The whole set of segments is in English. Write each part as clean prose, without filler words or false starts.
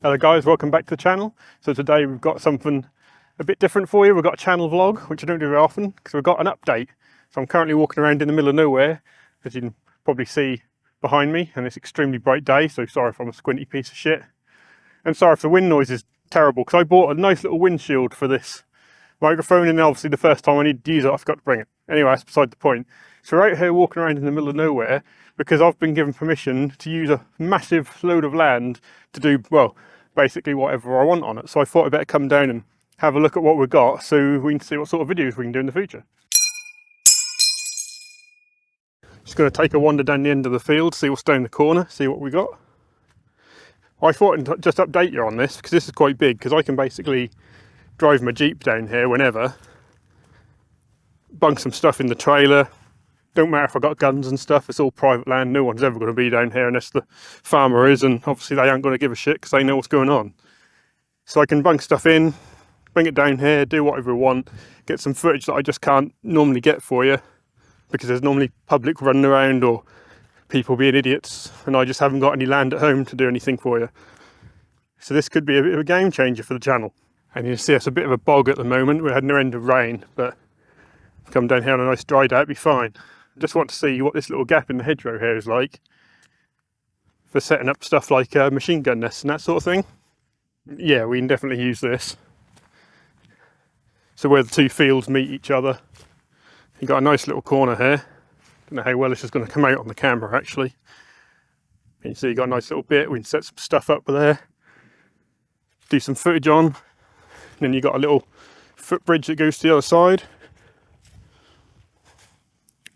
Hello guys, welcome back to the channel. So today we've got something a bit different for you. We've got a channel vlog, which I don't do very often, because we've got an update. So I'm currently walking around in the middle of nowhere, as you can probably see behind me, and it's an extremely bright day, so sorry if I'm a squinty piece of shit. And sorry if the wind noise is terrible, because I bought a nice little windshield for this microphone, and obviously the first time I needed to use it, I forgot to bring it. Anyway, that's beside the point. So we're out here walking around in the middle of nowhere, because I've been given permission to use a massive load of land to do, well, basically whatever I want on it. So I thought I'd better come down and have a look at what we've got so we can see what sort of videos we can do in the future. Just going to take a wander down the end of the field, see what's down the corner, see what we got. I thought I'd just update you on this because this is quite big, because I can basically drive my Jeep down here whenever, bunk some stuff in the trailer. Don't matter if I've got guns and stuff, it's all private land, no one's ever going to be down here unless the farmer is, and obviously they aren't going to give a shit because they know what's going on. So I can bunk stuff in, bring it down here, do whatever I want, get some footage that I just can't normally get for you because there's normally public running around or people being idiots, and I just haven't got any land at home to do anything for you. So this could be a bit of a game changer for the channel. And you see it's a bit of a bog at the moment, we're had no end of rain, but come down here on a nice dry day, it'd be fine. I just want to see what this little gap in the hedgerow here is like for setting up stuff like machine gun nests and that sort of thing. Yeah, we can definitely use this. So where the two fields meet each other, you've got a nice little corner here. Don't know how well this is going to come out on the camera actually. You can see you've got a nice little bit, we can set some stuff up there, do some footage on, and then you've got a little footbridge that goes to the other side.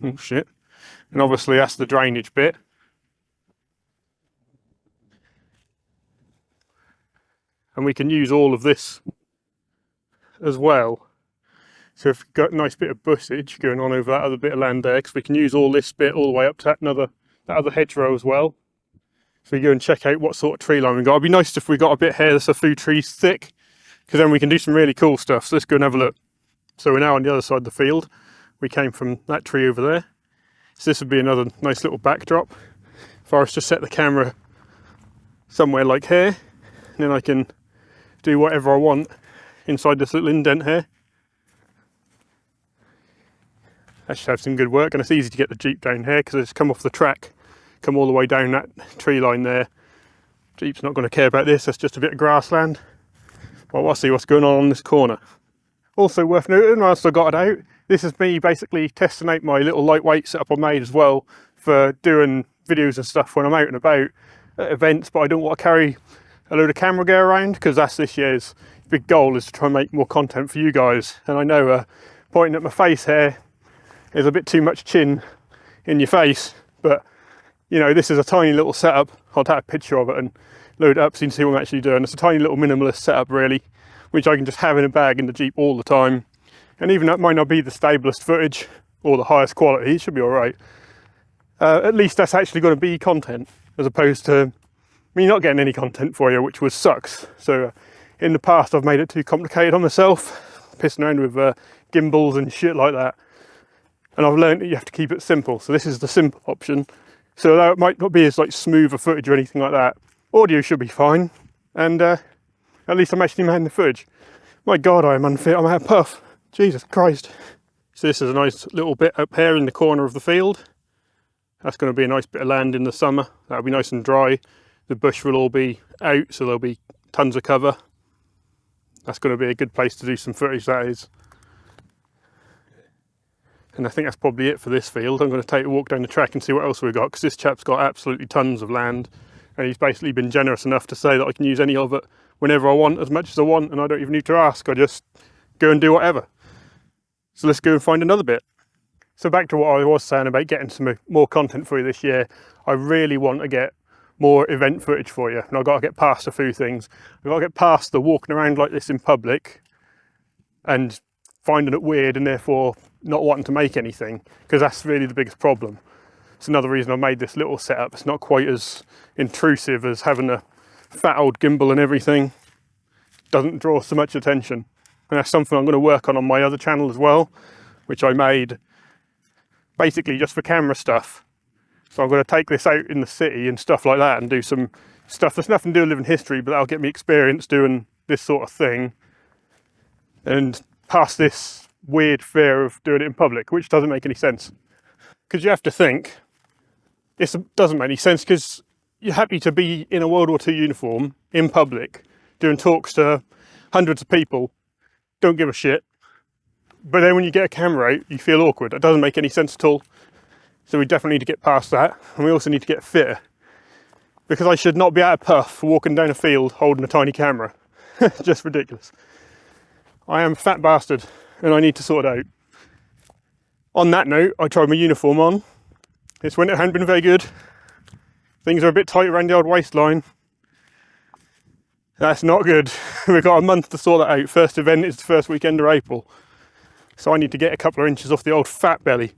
Oh shit. And obviously that's the drainage bit. And we can use all of this as well. So if we've got a nice bit of bushage going on over that other bit of land there, because we can use all this bit all the way up to that other hedgerow as well. So we go and check out what sort of tree line we got. It'd be nice if we got a bit here that's a few trees thick, because then we can do some really cool stuff. So let's go and have a look. So we're now on the other side of the field. We came from that tree over there. So this would be another nice little backdrop. If I was to set the camera somewhere like here, and then I can do whatever I want inside this little indent here. That should have some good work, and it's easy to get the Jeep down here because I just come off the track, come all the way down that tree line there. Jeep's not going to care about this, that's just a bit of grassland. Well, we'll see what's going on this corner. Also worth noting, whilst I got it out, this is me basically testing out my little lightweight setup I made as well for doing videos and stuff when I'm out and about at events, but I don't want to carry a load of camera gear around because that's this year's big goal, is to try and make more content for you guys. And I know pointing at my face here is a bit too much chin in your face, but you know, this is a tiny little setup. I'll take a picture of it and load it up so you can see what I'm actually doing. It's a tiny little minimalist setup really, which I can just have in a bag in the Jeep all the time. And even that might not be the stablest footage or the highest quality, it should be all right. At least that's actually going to be content, as opposed to me not getting any content for you, which was sucks. So in the past I've made it too complicated on myself, pissing around with gimbals and shit like that. And I've learned that you have to keep it simple. So this is the simple option. So although it might not be as like smooth a footage or anything like that, audio should be fine. And at least I'm actually making the footage. My God, I am unfit, I'm out of puff. Jesus Christ. So this is a nice little bit up here in the corner of the field. That's going to be a nice bit of land in the summer. That'll be nice and dry. The bush will all be out, so there'll be tons of cover. That's going to be a good place to do some footage, that is. And I think that's probably it for this field. I'm going to take a walk down the track and see what else we've got, because this chap's got absolutely tons of land. And he's basically been generous enough to say that I can use any of it whenever I want, as much as I want, and I don't even need to ask. I just go and do whatever. So let's go and find another bit. So back to what I was saying about getting some more content for you this year. I really want to get more event footage for you, and I've got to get past a few things. I've got to get past the walking around like this in public and finding it weird and therefore not wanting to make anything, because that's really the biggest problem. It's another reason I made this little setup. It's not quite as intrusive as having a fat old gimbal and everything. Doesn't draw so much attention. And that's something I'm going to work on my other channel as well, which I made basically just for camera stuff. So I'm going to take this out in the city and stuff like that and do some stuff that's nothing to do with living history, but that'll get me experience doing this sort of thing and past this weird fear of doing it in public, which doesn't make any sense. Because you have to think, it doesn't make any sense because you're happy to be in a World War II uniform in public, doing talks to hundreds of people, don't give a shit. But then when you get a camera out, you feel awkward. That doesn't make any sense at all. So we definitely need to get past that. And we also need to get fitter. Because I should not be out of puff for walking down a field holding a tiny camera. Just ridiculous. I am a fat bastard and I need to sort it out. On that note, I tried my uniform on. This winter hadn't been very good. Things are a bit tight around the old waistline. That's not good. We've got a month to sort that out. First event is the first weekend of April. So I need to get a couple of inches off the old fat belly.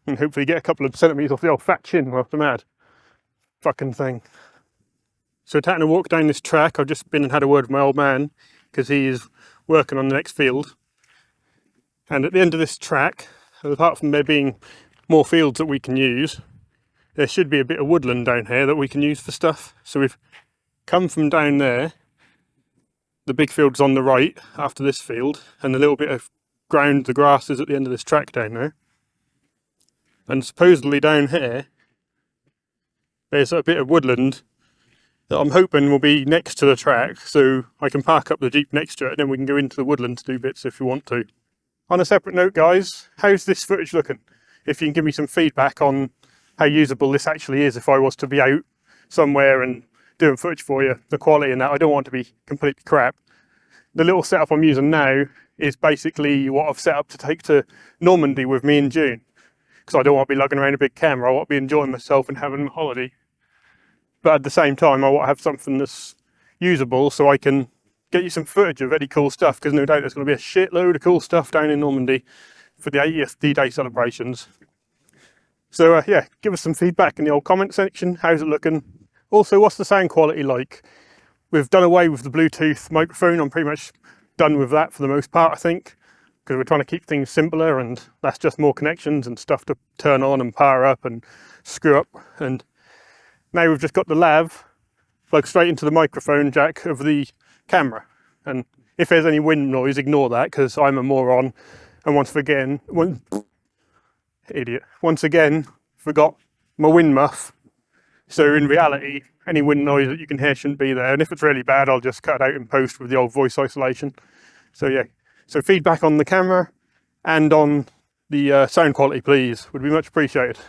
And hopefully get a couple of centimetres off the old fat chin while I'm mad. Fucking thing. So taking a walk down this track, I've just been and had a word with my old man because he is working on the next field. And at the end of this track, apart from there being more fields that we can use, there should be a bit of woodland down here that we can use for stuff. So we've come from down there. The big field's on the right after this field, and a little bit of ground, the grass is at the end of this track down there. And supposedly down here, there's a bit of woodland that I'm hoping will be next to the track, so I can park up the Jeep next to it and then we can go into the woodland to do bits if we want to. On a separate note, guys, how's this footage looking? If you can give me some feedback on how usable this actually is if I was to be out somewhere and doing footage for you, the quality and that, I don't want to be completely crap. The little setup I'm using now is basically what I've set up to take to Normandy with me in June. Because I don't want to be lugging around a big camera, I want to be enjoying myself and having a holiday. But at the same time, I want to have something that's usable so I can get you some footage of any cool stuff, because no doubt there's going to be a shitload of cool stuff down in Normandy for the 80th D-Day celebrations. So yeah, give us some feedback in the old comment section. How's it looking? Also, what's the sound quality like? We've done away with the Bluetooth microphone. I'm pretty much done with that for the most part, I think, because we're trying to keep things simpler, and that's just more connections and stuff to turn on and power up and screw up. And now we've just got the lav plugged straight into the microphone jack of the camera. And if there's any wind noise, ignore that, because I'm a moron. And once again, forgot my wind muff. So in reality, any wind noise that you can hear shouldn't be there. And if it's really bad, I'll just cut it out in post with the old voice isolation. So yeah, so feedback on the camera and on the sound quality, please, would be much appreciated.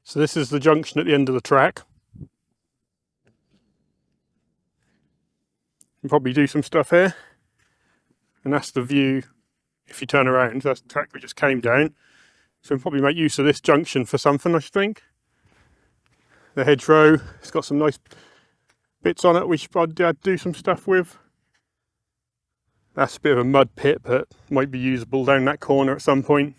So this is the junction at the end of the track. Can probably do some stuff here. And that's the view if you turn around. That's the track we just came down. So we'll probably make use of this junction for something, I should think. The hedgerow, it's got some nice bits on it we should probably do some stuff with. That's a bit of a mud pit, but might be usable down that corner at some point.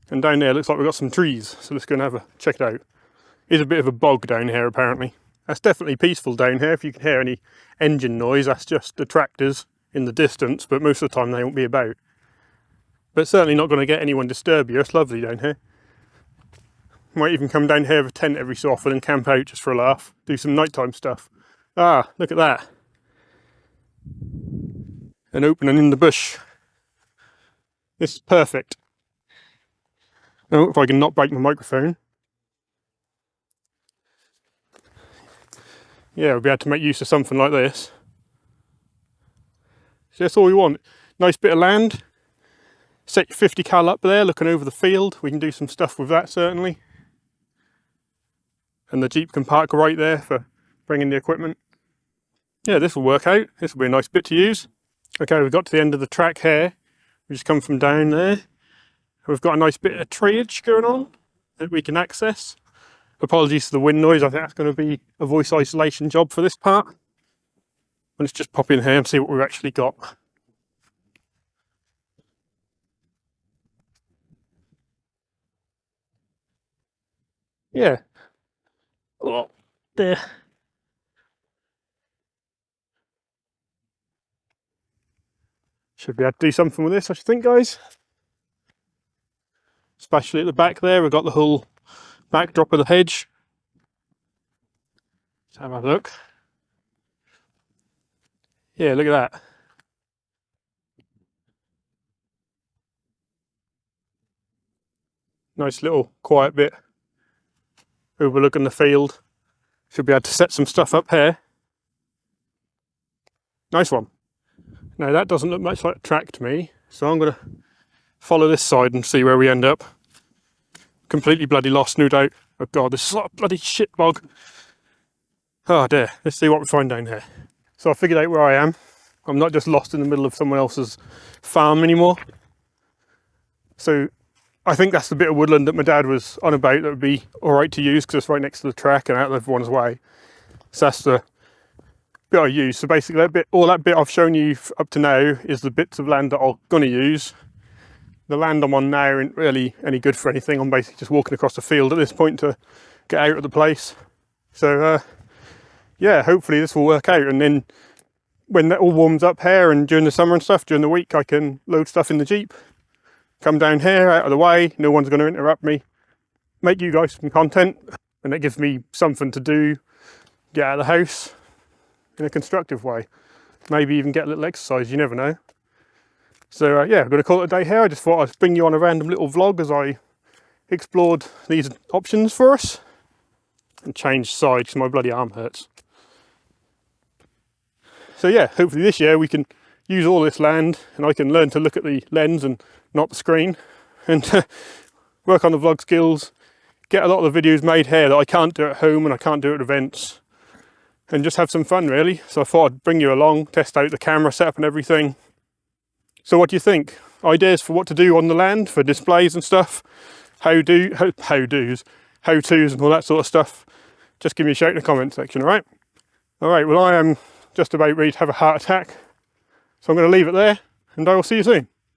And down there looks like we've got some trees, so let's go and have a check it out. There's a bit of a bog down here apparently. That's definitely peaceful down here. If you can hear any engine noise, that's just the tractors in the distance, but most of the time they won't be about. But certainly not going to get anyone disturb you. It's lovely down here. Might even come down here with a tent every so often and camp out just for a laugh. Do some nighttime stuff. Ah, look at that. An opening in the bush. This is perfect. Oh, if I can not break my microphone. Yeah, we'll be able to make use of something like this. So that's all we want. Nice bit of land. Set your 50 cal up there, looking over the field. We can do some stuff with that, certainly. And the Jeep can park right there for bringing the equipment. Yeah, this will work out. This will be a nice bit to use. Okay, we've got to the end of the track here. We just come from down there. We've got a nice bit of treeage going on that we can access. Apologies for the wind noise. I think that's going to be a voice isolation job for this part. Let's just pop in here and see what we've actually got. Yeah. Oh, there. Should be able to do something with this, I should think, guys. Especially at the back there, we've got the whole backdrop of the hedge. Let's have a look. Yeah, look at that. Nice little quiet bit overlooking the field. Should be able to set some stuff up here. Nice one. Now that doesn't look much like a track to me, so I'm going to follow this side and see where we end up. Completely bloody lost, no doubt. Oh god, this is like a bloody shit bog. Oh dear, let's see what we find down here. So I figured out where I am. I'm not just lost in the middle of someone else's farm anymore. So I think that's the bit of woodland that my dad was on about that would be alright to use because it's right next to the track and out of everyone's way. So that's the bit I use. So basically that bit, all that bit I've shown you up to now is the bits of land that I'm going to use. The land I'm on now isn't really any good for anything. I'm basically just walking across the field at this point to get out of the place. So yeah, hopefully this will work out, and then when that all warms up here and during the summer and stuff, during the week, I can load stuff in the Jeep, come down here out of the way, no one's going to interrupt me, make you guys some content, and it gives me something to do, get out of the house in a constructive way, maybe even get a little exercise, you never know. So yeah, I'm going to call it a day here. I just thought I'd bring you on a random little vlog as I explored these options for us, and change sides because my bloody arm hurts. So yeah, hopefully this year we can use all this land and I can learn to look at the lens and not the screen, and work on the vlog skills, get a lot of the videos made here that I can't do at home and I can't do at events, and just have some fun really. So I thought I'd bring you along, test out the camera setup and everything. So what do you think? Ideas for what to do on the land for displays and stuff? How-tos and all that sort of stuff? Just give me a shout in the comment section, alright? Alright, well I am just about ready to have a heart attack. So I'm going to leave it there, and I will see you soon.